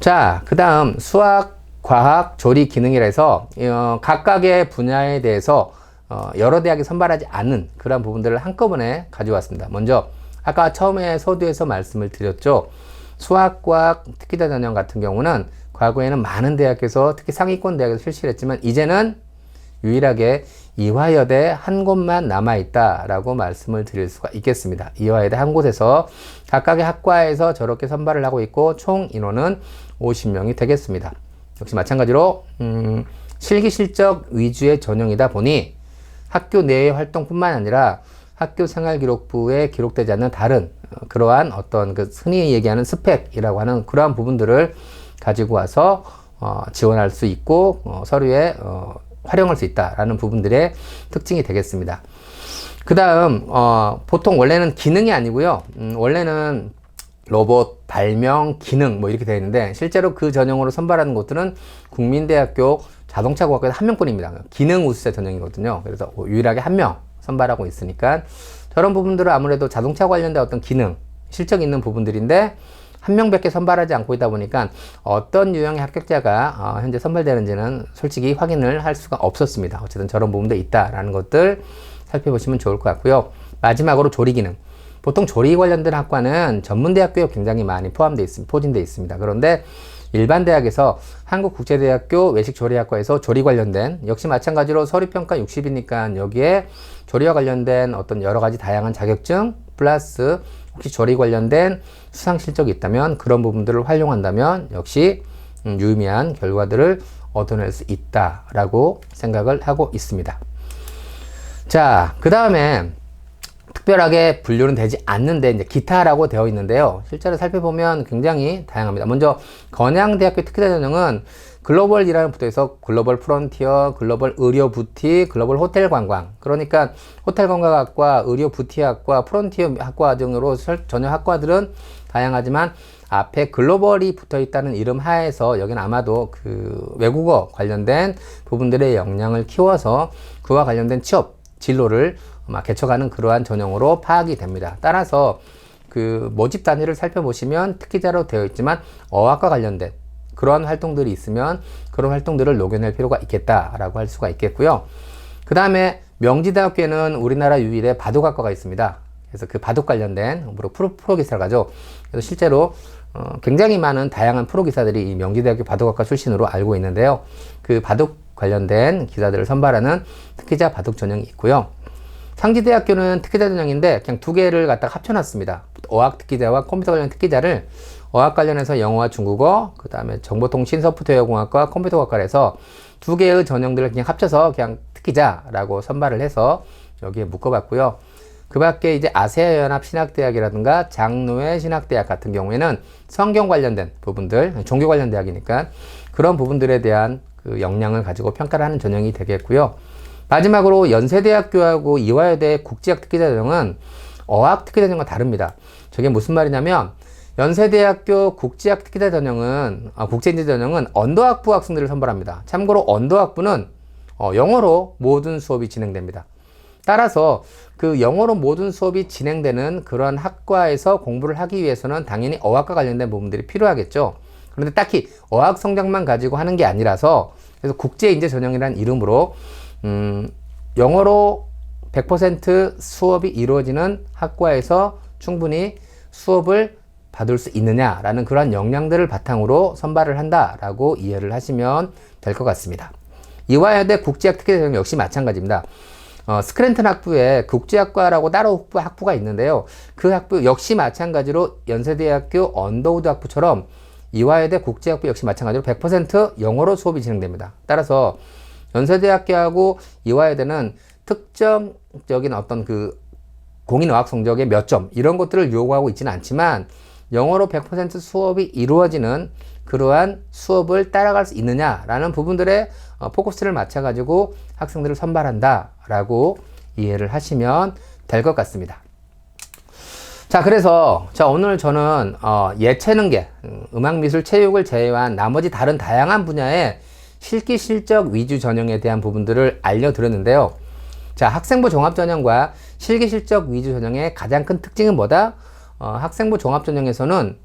자, 그 다음 수학, 과학, 조리, 기능이라 해서 각각의 분야에 대해서 여러 대학이 선발하지 않은 그런 부분들을 한꺼번에 가져왔습니다. 먼저 아까 처음에 서두에서 말씀을 드렸죠. 수학, 과학, 특기자 전형 같은 경우는 과거에는 많은 대학에서 특히 상위권 대학에서 실시를 했지만 이제는 유일하게 이화여대 한 곳만 남아있다라고 말씀을 드릴 수가 있겠습니다. 이화여대 한 곳에서 각각의 학과에서 저렇게 선발을 하고 있고 총 인원은 50명이 되겠습니다. 역시 마찬가지로 실기 실적 위주의 전형이다 보니 학교 내의 활동뿐만 아니라 학교 생활기록부에 기록되지 않는 다른 그러한 어떤 그 흔히 얘기하는 스펙이라고 하는 그러한 부분들을 가지고 와서 지원할 수 있고 서류에 활용할 수 있다라는 부분들의 특징이 되겠습니다. 그 다음 보통 원래는 기능이 아니고요. 원래는 로봇, 발명, 기능 뭐 이렇게 되어 있는데 실제로 그 전형으로 선발하는 곳들은 국민대학교 자동차공학과에서 한 명뿐입니다. 기능 우수자 전형이거든요. 그래서 유일하게 한 명 선발하고 있으니까 저런 부분들은 아무래도 자동차 관련된 어떤 기능, 실적 있는 부분들인데 한 명밖에 선발하지 않고 있다 보니까 어떤 유형의 합격자가 현재 선발되는지는 솔직히 확인을 할 수가 없었습니다. 어쨌든 저런 부분도 있다라는 것들 살펴보시면 좋을 것 같고요. 마지막으로 조리 기능. 보통 조리 관련된 학과는 전문대학교에 굉장히 많이 포진되어 있습니다. 그런데 일반 대학에서 한국국제대학교 외식조리학과에서 조리 관련된 역시 마찬가지로 서류평가 60이니까 여기에 조리와 관련된 어떤 여러 가지 다양한 자격증 플러스 혹시 조리 관련된 수상 실적이 있다면 그런 부분들을 활용한다면 역시 유의미한 결과들을 얻어낼 수 있다라고 생각을 하고 있습니다. 자, 그 다음에 특별하게 분류는 되지 않는데 이제 기타라고 되어 있는데요. 실제로 살펴보면 굉장히 다양합니다. 먼저 건양대학교 특기자 전형은 글로벌이라는 부서에서 글로벌 프론티어, 글로벌 의료 부티, 글로벌 호텔 관광. 그러니까 호텔 관광학과, 의료 부티학과, 프론티어 학과 등으로 전혀 학과들은 다양하지만 앞에 글로벌이 붙어 있다는 이름 하에서 여기는 아마도 그 외국어 관련된 부분들의 역량을 키워서 그와 관련된 취업 진로를 개척하는 그러한 전형으로 파악이 됩니다. 따라서 그 모집 단위를 살펴보시면 특기자로 되어 있지만 어학과 관련된 그러한 활동들이 있으면 그런 활동들을 녹여낼 필요가 있겠다라고 할 수가 있겠고요. 그 다음에 명지대학교에는 우리나라 유일의 바둑학과가 있습니다. 그래서 그 바둑 관련된 프로기사를 가죠. 그래서 실제로 굉장히 많은 다양한 프로기사들이 이 명지대학교 바둑학과 출신으로 알고 있는데요. 그 바둑 관련된 기사들을 선발하는 특기자 바둑 전형이 있고요. 상지대학교는 특기자 전형인데 그냥 두 개를 갖다가 합쳐놨습니다. 어학 특기자와 컴퓨터 관련 특기자를 어학 관련해서 영어와 중국어, 그 다음에 정보통신 소프트웨어공학과 컴퓨터학과를 해서 두 개의 전형들을 그냥 합쳐서 그냥 특기자라고 선발을 해서 여기에 묶어봤고요. 그 밖에 이제 아세아연합 신학대학이라든가 장로회 신학대학 같은 경우에는 성경 관련된 부분들, 종교 관련 대학이니까 그런 부분들에 대한 그 역량을 가지고 평가를 하는 전형이 되겠고요. 마지막으로 연세대학교하고 이화여대 국제학 특기자 전형은 어학 특기자 전형과 다릅니다. 저게 무슨 말이냐면 연세대학교 국제학 특기자 전형은 국제인재 전형은 언더학부 학생들을 선발합니다. 참고로 언더학부는 영어로 모든 수업이 진행됩니다. 따라서 그 영어로 모든 수업이 진행되는 그런 학과에서 공부를 하기 위해서는 당연히 어학과 관련된 부분들이 필요하겠죠. 그런데 딱히 어학 성적만 가지고 하는 게 아니라서 그래서 국제인재 전형이라는 이름으로 영어로 100% 수업이 이루어지는 학과에서 충분히 수업을 받을 수 있느냐라는 그러한 역량들을 바탕으로 선발을 한다라고 이해를 하시면 될 것 같습니다. 이화여대 국제학 특기자 전형 역시 마찬가지입니다. 스크랜턴 학부에 국제학과라고 따로 학부가 있는데요. 그 학부 역시 마찬가지로 연세대학교 언더우드 학부처럼 이화여대 국제학부 역시 마찬가지로 100% 영어로 수업이 진행됩니다. 따라서 연세대학교하고 이화여대는 특정적인 어떤 그 공인어학 성적의 몇 점 이런 것들을 요구하고 있지는 않지만 영어로 100% 수업이 이루어지는 그러한 수업을 따라갈 수 있느냐라는 부분들에 포커스를 맞춰가지고 학생들을 선발한다라고 이해를 하시면 될 것 같습니다. 자, 그래서 오늘 저는 예체능계, 음악미술, 체육을 제외한 나머지 다른 다양한 분야의 실기 실적 위주 전형에 대한 부분들을 알려드렸는데요. 자, 학생부 종합전형과 실기 실적 위주 전형의 가장 큰 특징은 뭐다? 학생부 종합전형에서는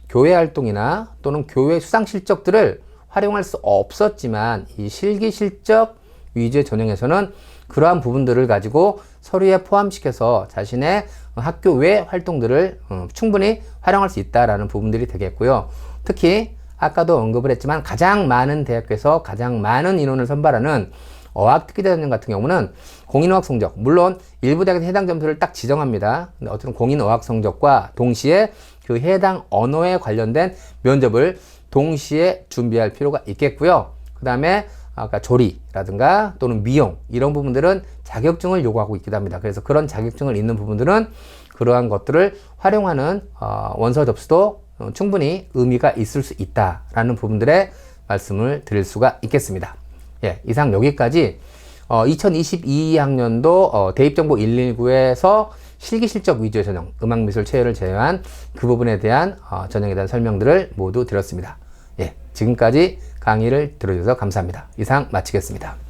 교회 활동이나 또는 교회 수상 실적들을 활용할 수 없었지만 이 실기 실적 위주의 전형에서는 그러한 부분들을 가지고 서류에 포함시켜서 자신의 학교 외 활동들을 충분히 활용할 수 있다라는 부분들이 되겠고요. 특히 아까도 언급을 했지만 가장 많은 대학교에서 가장 많은 인원을 선발하는 어학특기대전형 같은 경우는 공인어학 성적, 물론 일부 대학에서 해당 점수를 딱 지정합니다. 근데 어쨌든 공인어학 성적과 동시에 그 해당 언어에 관련된 면접을 동시에 준비할 필요가 있겠고요. 그 다음에 아까 조리라든가 또는 미용 이런 부분들은 자격증을 요구하고 있기도 합니다. 그래서 그런 자격증을 있는 부분들은 그러한 것들을 활용하는 원서 접수도 충분히 의미가 있을 수 있다라는 부분들의 말씀을 드릴 수가 있겠습니다. 예, 이상 여기까지 2022학년도 대입정보 119에서 실기실적 위주의 전형, 음악미술 체육을 제외한 그 부분에 대한 전형에 대한 설명들을 모두 드렸습니다. 예, 지금까지 강의를 들어주셔서 감사합니다. 이상 마치겠습니다.